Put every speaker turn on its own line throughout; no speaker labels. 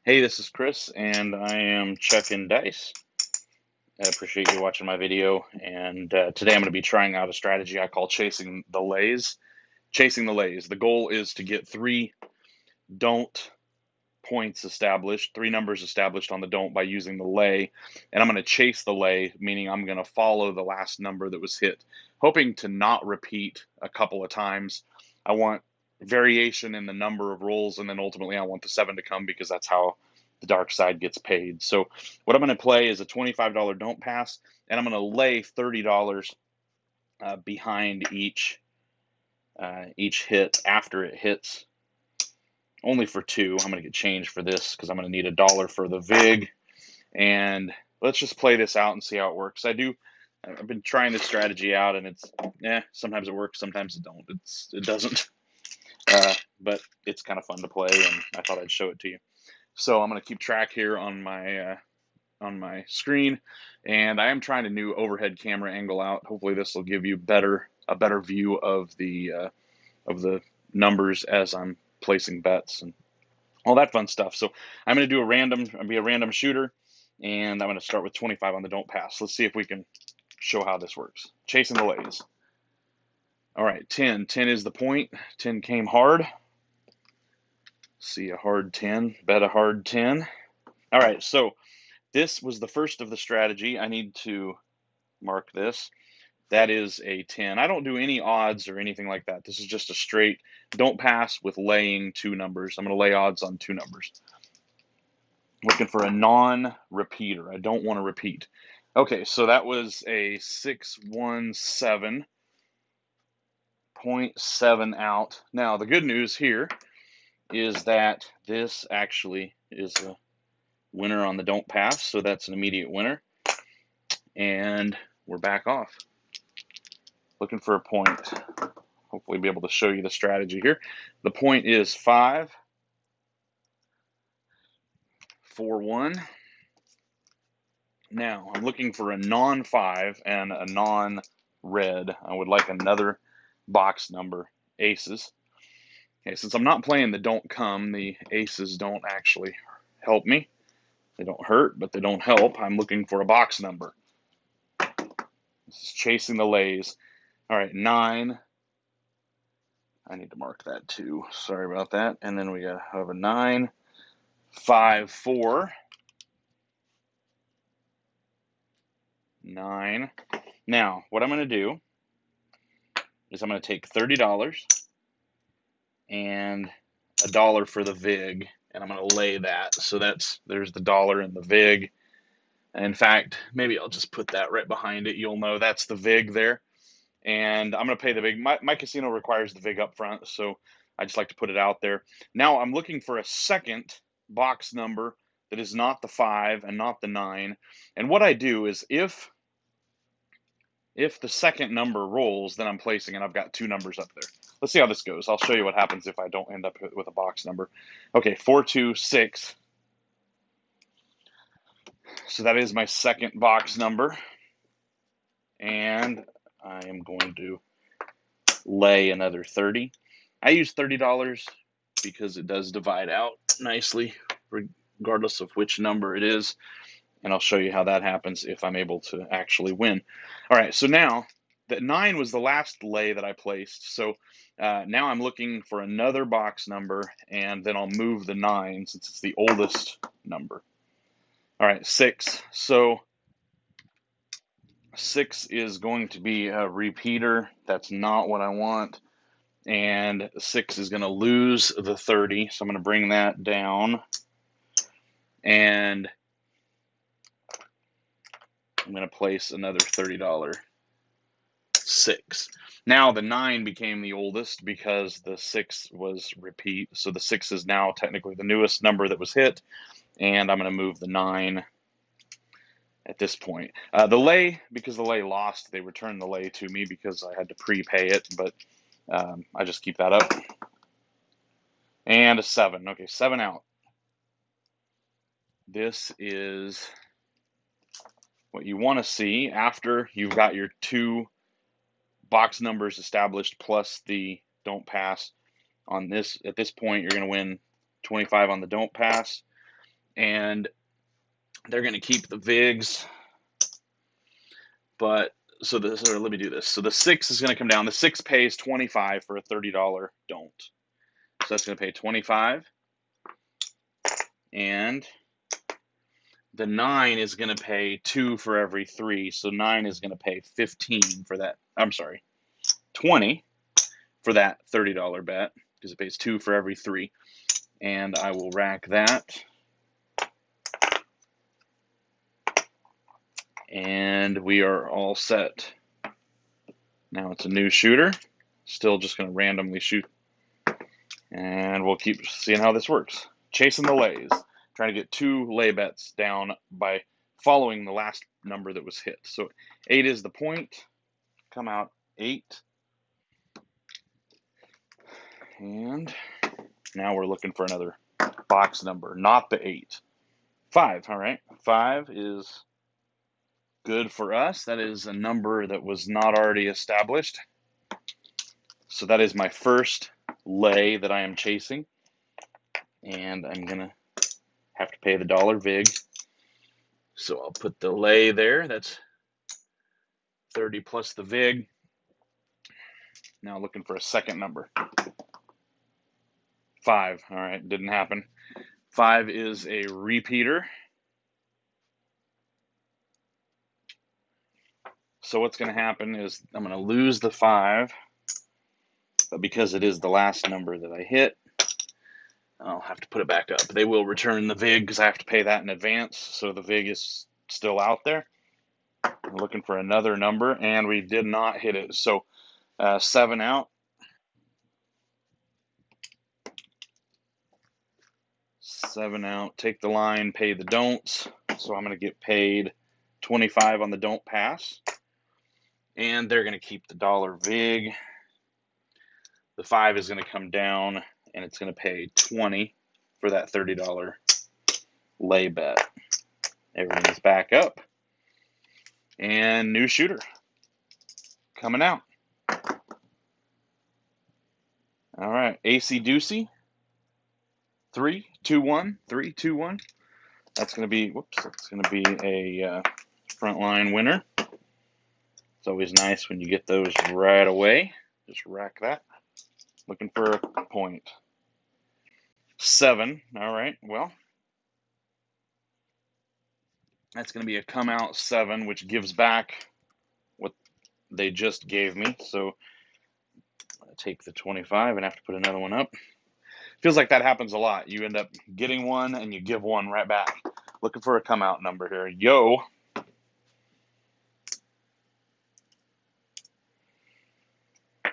Hey, this is Chris, and I am checking dice. I appreciate you watching my video, and today I'm going to be trying out a strategy I call chasing the lays. Chasing the lays. The goal is to get three don't points established, three numbers established on the don't by using the lay, and I'm going to chase the lay, meaning I'm going to follow the last number that was hit, hoping to not repeat a couple of times. I want variation in the number of rolls, and then ultimately I want the 7 to come because that's how the dark side gets paid. So what I'm going to play is a $25 don't pass, and I'm going to lay $30 behind each hit after it hits. Only for 2. I'm going to get change for this because I'm going to need $1 for the VIG. And let's just play this out and see how it works. I've been trying this strategy out, and sometimes it works, sometimes it don't. It doesn't. But it's kind of fun to play, and I thought I'd show it to you. So I'm going to keep track here on my screen, and I am trying a new overhead camera angle out. Hopefully this will give you a better view of the numbers as I'm placing bets and all that fun stuff. So I'm going to be a random shooter, and I'm going to start with 25 on the don't pass. Let's see if we can show how this works. Chasing the lays. All right, 10. 10 is the point. 10 came hard. See a hard 10, bet a hard 10. All right, so this was the first of the strategy. I need to mark this. That is a 10. I don't do any odds or anything like that. This is just a straight don't pass with laying 2 numbers. I'm going to lay odds on 2 numbers. Looking for a non-repeater. I don't want to repeat. Okay, so that was a 617.7 out. Now, the good news here is that this actually is a winner on the don't pass, so that's an immediate winner. And we're back off. Looking for a point. Hopefully be able to show you the strategy here. The point is 5, 4, 1. Now, I'm looking for a non-5 and a non-red. I would like another box number, aces. Okay, since I'm not playing the don't come, the aces don't actually help me. They don't hurt, but they don't help. I'm looking for a box number. This is chasing the lays. All right, 9. I need to mark that too. Sorry about that. And then we got to have a 9, 5, 4, 9. Now, what I'm going to do is I'm going to take $30 and $1 for the VIG, and I'm going to lay that. So there's the dollar and the VIG. In fact, maybe I'll just put that right behind it. You'll know that's the VIG there. And I'm going to pay the VIG. My casino requires the VIG up front, so I just like to put it out there. Now I'm looking for a second box number that is not the 5 and not the 9. And what I do is if the second number rolls, then I'm placing, and I've got 2 numbers up there. Let's see how this goes. I'll show you what happens if I don't end up with a box number. Okay, 426. So that is my second box number. And I am going to lay another 30. I use $30 because it does divide out nicely, regardless of which number it is. And I'll show you how that happens if I'm able to actually win. All right, so now that 9 was the last lay that I placed. So now I'm looking for another box number, and then I'll move the 9 since it's the oldest number. All right, 6. So 6 is going to be a repeater. That's not what I want. And 6 is going to lose the 30. So I'm going to bring that down. And I'm going to place another $30 6. Now the 9 became the oldest because the 6 was repeat. So the 6 is now technically the newest number that was hit. And I'm going to move the 9 at this point. The lay, because the lay lost, they returned the lay to me because I had to prepay it. But I just keep that up. And a 7. Okay, 7 out. This is what you want to see after you've got your 2 box numbers established plus the don't pass on this. At this point, you're going to win 25 on the don't pass, and they're going to keep the VIGs. But so this, or let me do this. So the 6 is going to come down. The 6 pays $25 for a $30 don't. So that's going to pay 25, and the 9 is going to pay 2 for every 3. So 9 is going to pay 15 for that. I'm sorry, 20 for that $30 bet because it pays 2 for every 3. And I will rack that. And we are all set. Now it's a new shooter. Still just going to randomly shoot. And we'll keep seeing how this works. Chasing the lays. Trying to get 2 lay bets down by following the last number that was hit. So 8 is the point. Come out 8. And now we're looking for another box number, not the 8. 5, all right. 5 is good for us. That is a number that was not already established. So that is my first lay that I am chasing. And I'm going to have to pay the dollar VIG. So I'll put the lay there. That's 30 plus the VIG. Now looking for a second number. 5. All right, didn't happen. 5 is a repeater. So what's going to happen is I'm going to lose the 5, but because it is the last number that I hit, I'll have to put it back up. They will return the VIG because I have to pay that in advance, so the VIG is still out there. I'm looking for another number, and we did not hit it. So 7 out. 7 out. Take the line, pay the don'ts. So I'm going to get paid 25 on the don't pass. And they're going to keep the dollar VIG. The 5 is going to come down, and it's going to pay 20 for that $30 lay bet. Everything's back up. And new shooter coming out. All right, AC Deucey. 3, 2, 1. 3, 2, 1. That's going to be, that's going to be a frontline winner. It's always nice when you get those right away. Just rack that. Looking for a point. 7. All right, well, that's going to be a come out 7, which gives back what they just gave me. So I take the 25 and have to put another one up. Feels like that happens a lot. You end up getting one and you give one right back. Looking for a come out number here. Yo.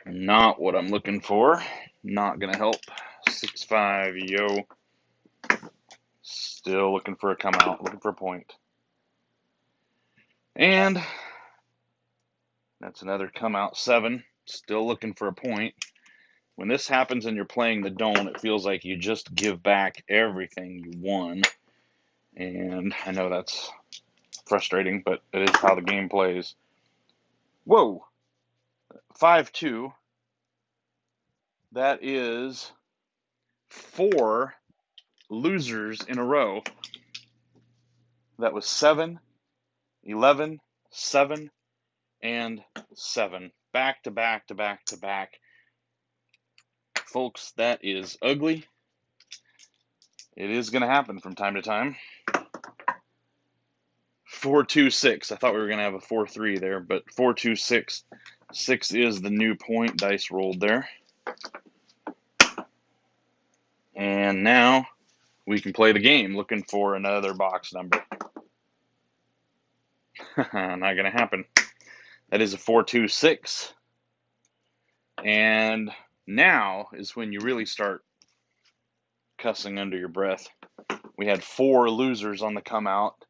Not what I'm looking for. Not going to help. 6-5, yo. Still looking for a come out. Looking for a point. And that's another come out 7. Still looking for a point. When this happens and you're playing the don't, it feels like you just give back everything you won. And I know that's frustrating, but it is how the game plays. Whoa. 5-2. That is 4 losers in a row. That was 7, 11, 7, and 7. Back to back to back to back. Folks, that is ugly. It is going to happen from time to time. 4-2-6. I thought we were going to have a 4-3 there, but 4-2-6. 6 is the new point dice rolled there. And now we can play the game looking for another box number. Not going to happen. That is a 4-2-6. And now is when you really start cussing under your breath. We had 4 losers on the come out,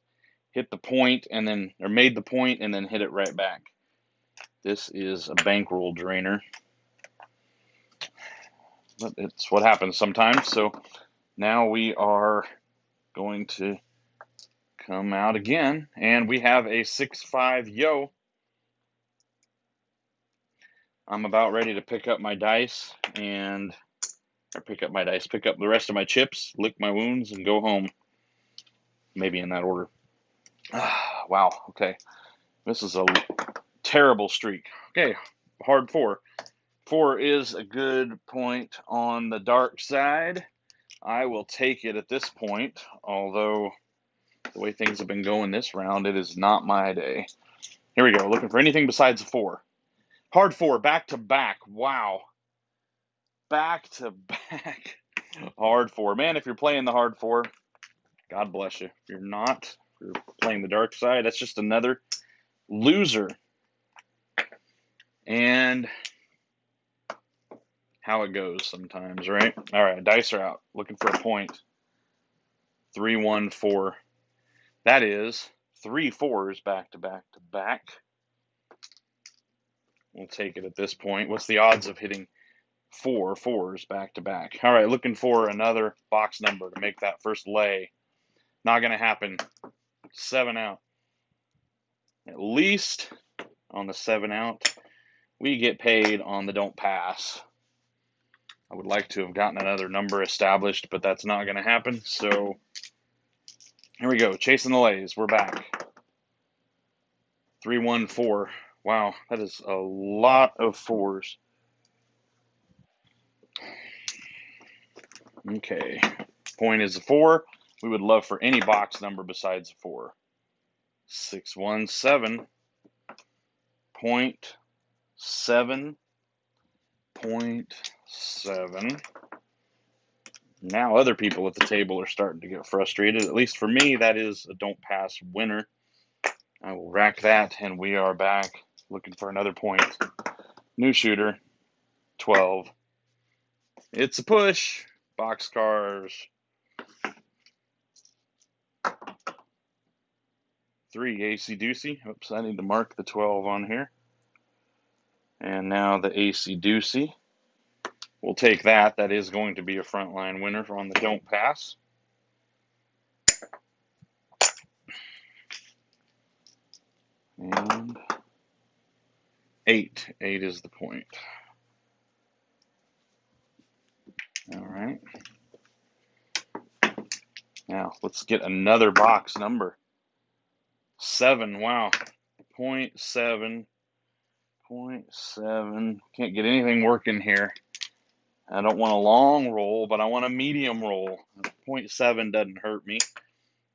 hit the point and then, or made the point and then hit it right back. This is a bankroll drainer. But it's what happens sometimes. So now we are going to come out again, and we have a 6-5 yo. I'm about ready to pick up my dice pick up the rest of my chips, lick my wounds, and go home. maybe in that order. Wow, okay. This is a terrible streak. Okay, hard 4. 4 is a good point on the dark side. I will take it at this point, although the way things have been going this round, it is not my day. Here we go, looking for anything besides a 4. Hard 4, back to back. Wow. Back to back. Hard 4. Man, if you're playing the hard 4, God bless you. If you're not, if you're playing the dark side, that's just another loser. And how it goes sometimes, right? All right, dice are out. Looking for a point. 3, 1, 4. That is 3 4s back to back to back. We'll take it at this point. What's the odds of hitting 4 4s back to back? All right, looking for another box number to make that first lay. Not going to happen. 7 out. At least on the 7 out, we get paid on the don't pass. I would like to have gotten another number established, but that's not going to happen. So here we go. Chasing the lays. We're back. 3 1 4. Wow, that is a lot of 4s. Okay. Point is a 4. We would love for any box number besides a 4. 6 1 7. Point 7. Point 7. Now other people at the table are starting to get frustrated. At least for me, that is a don't pass winner. I will rack that, and we are back looking for another point. New shooter, 12. It's a push. Boxcars. 3, AC Doocy. Oops, I need to mark the 12 on here. And now the AC Doocy. We'll take that. That is going to be a frontline winner on the don't pass. And 8. 8 is the point. All right. Now, let's get another box number. 7. Wow. 0.7. 0.7. Can't get anything working here. I don't want a long roll, but I want a medium roll. 0.7 doesn't hurt me.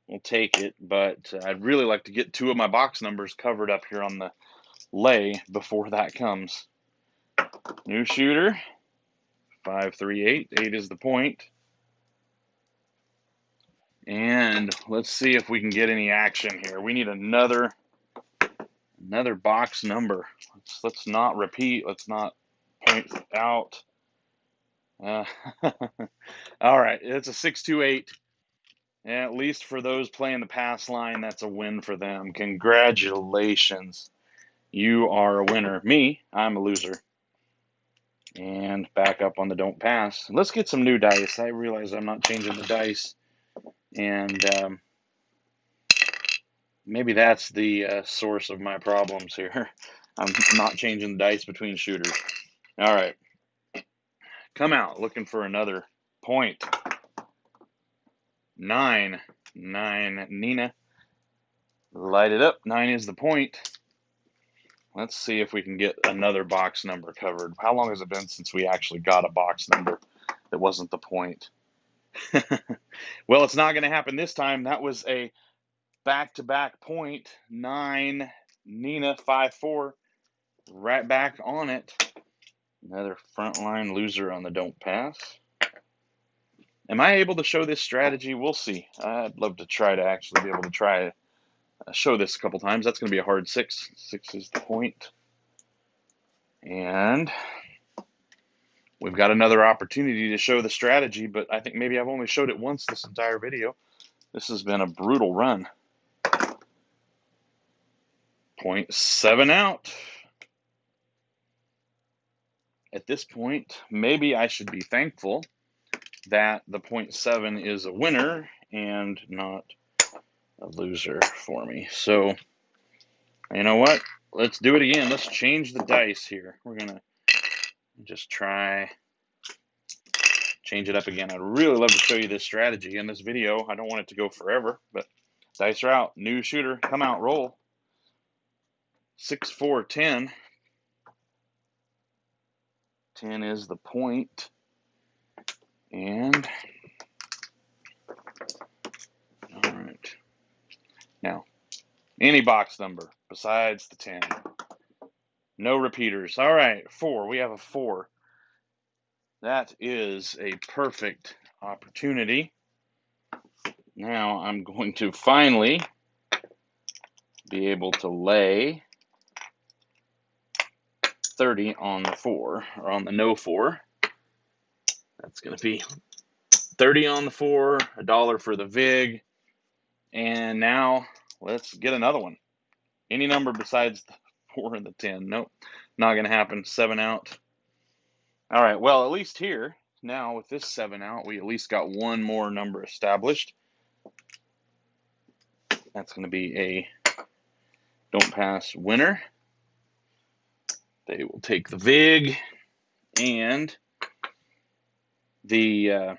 We'll take it, but I'd really like to get 2 of my box numbers covered up here on the lay before that comes. New shooter. 5 3 8. 8 is the point. And let's see if we can get any action here. We need another box number. Let's not repeat. Let's not point out. All right, it's a 6 2 8. And at least for those playing the pass line, that's a win for them. Congratulations. You are a winner. Me, I'm a loser. And back up on the don't pass. Let's get some new dice. I realize I'm not changing the dice. And maybe that's the source of my problems here. I'm not changing the dice between shooters. All right. Come out looking for another point. 9. 9. Nina. Light it up. 9 is the point. Let's see if we can get another box number covered. How long has it been since we actually got a box number that wasn't the point? Well, it's not going to happen this time. That was a back-to-back point. 9. Nina, 5 4. Right back on it. Another frontline loser on the don't pass. Am I able to show this strategy? We'll see. I'd love to try to actually be able to try show this a couple times. That's going to be a hard 6. 6 is the point. And we've got another opportunity to show the strategy, but I think maybe I've only showed it once this entire video. This has been a brutal run. 0.7 out. At this point, maybe I should be thankful that the 0.7 is a winner and not a loser for me. So, you know what? Let's do it again. Let's change the dice here. We're going to just try change it up again. I'd really love to show you this strategy in this video. I don't want it to go forever, but Dice are out. New shooter, come out, roll. 6, 4, 10. 10 is the point. And, all right. Now, any box number besides the 10. No repeaters. All right, 4. We have a 4. That is a perfect opportunity. Now I'm going to finally be able to lay 30 on the 4, or on the no 4. That's going to be 30 on the 4, $1 for the VIG. And now let's get another one. Any number besides the 4 and the 10. Nope, not going to happen. 7 out. All right, well, at least here, now with this 7 out, we at least got one more number established. That's going to be a don't pass winner. They will take the VIG, and the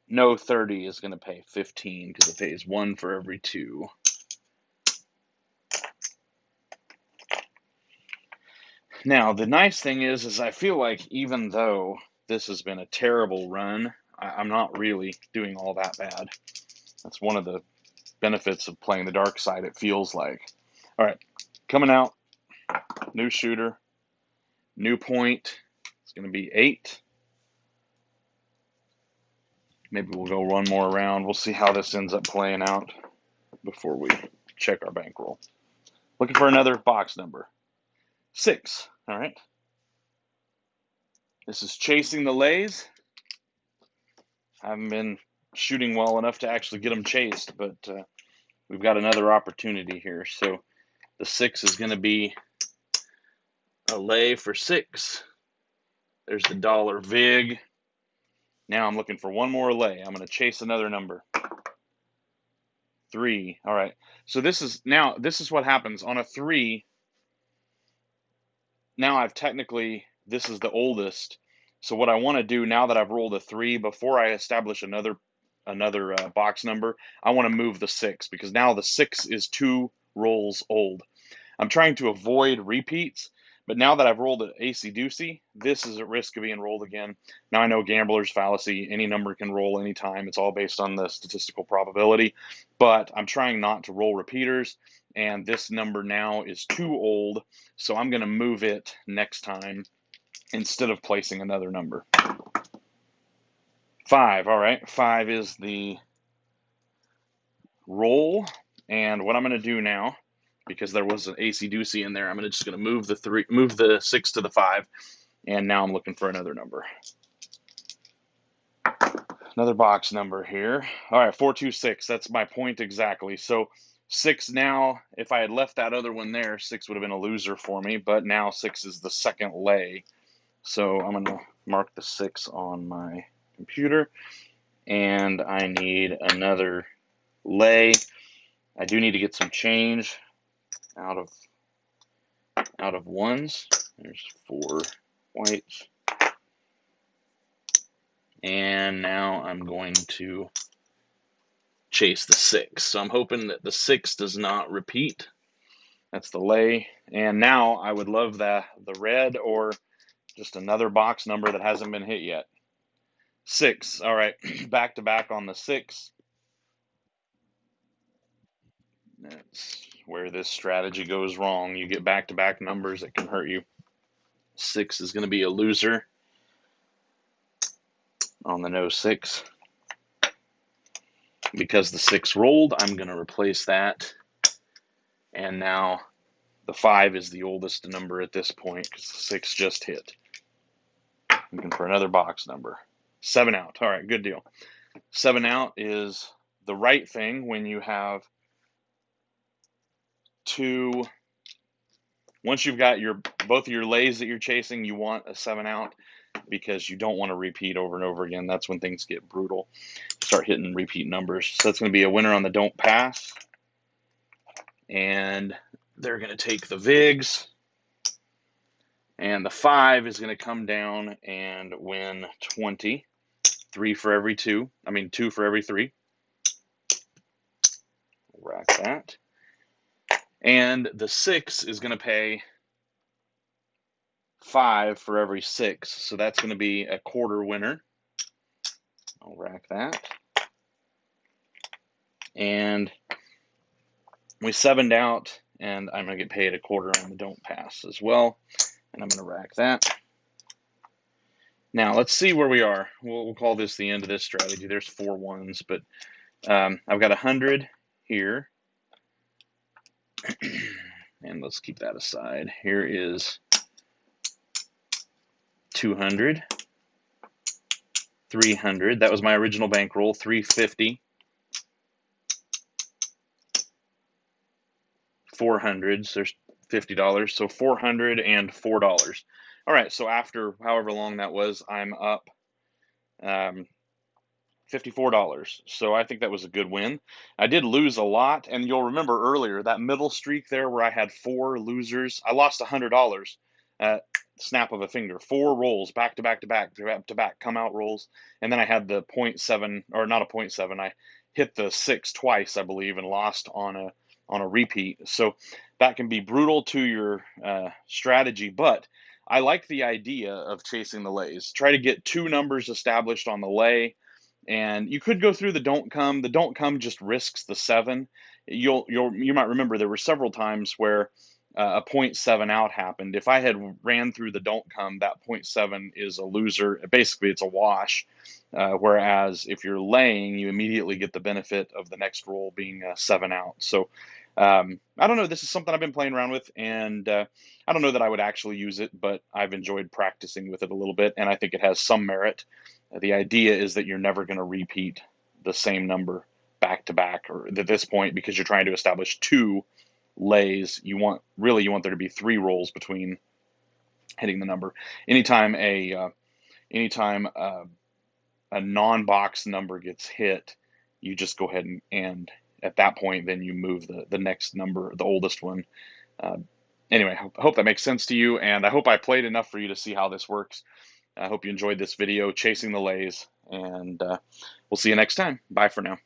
no 30 is going to pay 15 because it pays 1 for every 2. Now, the nice thing is I feel like even though this has been a terrible run, I'm not really doing all that bad. That's one of the benefits of playing the dark side, it feels like. All right, coming out, new shooter, new point. It's going to be 8. Maybe we'll go one more round. We'll see how this ends up playing out before we check our bankroll. Looking for another box number. 6. All right. This is chasing the lays. I haven't been shooting well enough to actually get them chased, but we've got another opportunity here. So the 6 is going to be a lay for 6. There's the dollar VIG. Now I'm looking for one more lay. I'm going to chase another number. 3. All right. So this is what happens on a 3. Now I've technically, this is the oldest. So what I want to do now that I've rolled a 3, before I establish another box number, I want to move the 6 because now the 6 is 2 rolls old. I'm trying to avoid repeats, but now that I've rolled an acey-deucey, this is at risk of being rolled again. Now I know gambler's fallacy, any number can roll anytime. It's all based on the statistical probability, but I'm trying not to roll repeaters, and this number now is too old, so I'm going to move it next time instead of placing another number. 5, all right, 5 is the roll, and what I'm going to do now, because there was an acey-deucey in there, I'm just going to move the 6 to the 5, and now I'm looking for another number. Another box number here. All right, 426. That's my point exactly. So 6 now, if I had left that other one there, 6 would have been a loser for me, but now 6 is the second lay. So I'm going to mark the 6 on my computer, and I need another lay. I do need to get some change out of ones. There's 4 whites. And now I'm going to chase the 6. So I'm hoping that the 6 does not repeat. That's the lay. And now I would love the red or just another box number that hasn't been hit yet. 6. All right, back to back on the 6. That's where this strategy goes wrong. You get back-to-back numbers that can hurt you. 6 is going to be a loser on the no 6. Because the 6 rolled, I'm going to replace that. And now the 5 is the oldest number at this point because the 6 just hit. Looking for another box number. 7 out. All right, good deal. 7 out is the right thing when you have 2. Once you've got both of your lays that you're chasing, you want a 7 out because you don't want to repeat over and over again. That's when things get brutal. Start hitting repeat numbers. So that's going to be a winner on the don't pass. And they're going to take the VIGs. And the 5 is going to come down and win 20. 2 for every 3. rack that. And the 6 is going to pay 5 for every 6, so that's going to be a quarter winner. I'll rack that. And we 7'd out, and I'm going to get paid a quarter on the don't pass as well. And I'm going to rack that. Now, let's see where we are. We'll call this the end of this strategy. There's 4 ones, but I've got 100 here. And let's keep that aside. Here is 200, 300. That was my original bankroll. 350, 400. So there's $50. So $404. All right. So after however long that was, I'm up $54. So I think that was a good win. I did lose a lot, and you'll remember earlier that middle streak there where I had 4 losers. I lost $100 at snap of a finger. 4 rolls back to back to back to back come out rolls, and then I had the 0.7, or not a 0.7. I hit the 6 twice, I believe, and lost on a repeat. So that can be brutal to your strategy, but I like the idea of chasing the lays. Try to get 2 numbers established on the lay. And you could go through the don't come. The don't come just risks the 7. You might remember there were several times where a 0.7 out happened. If I had ran through the don't come, that 0.7 is a loser. Basically, it's a wash. Whereas if you're laying, you immediately get the benefit of the next roll being 7 out. So I don't know. This is something I've been playing around with, and I don't know that I would actually use it, but I've enjoyed practicing with it a little bit, and I think it has some merit. The idea is that you're never going to repeat the same number back to back, or at this point, because you're trying to establish 2 lays. You want there to be 3 rolls between hitting the number. Anytime a non-box number gets hit, you just go ahead and at that point, then you move the next number, the oldest one. Anyway, I hope that makes sense to you, and I hope I played enough for you to see how this works. I hope you enjoyed this video, chasing the lays, and we'll see you next time. Bye for now.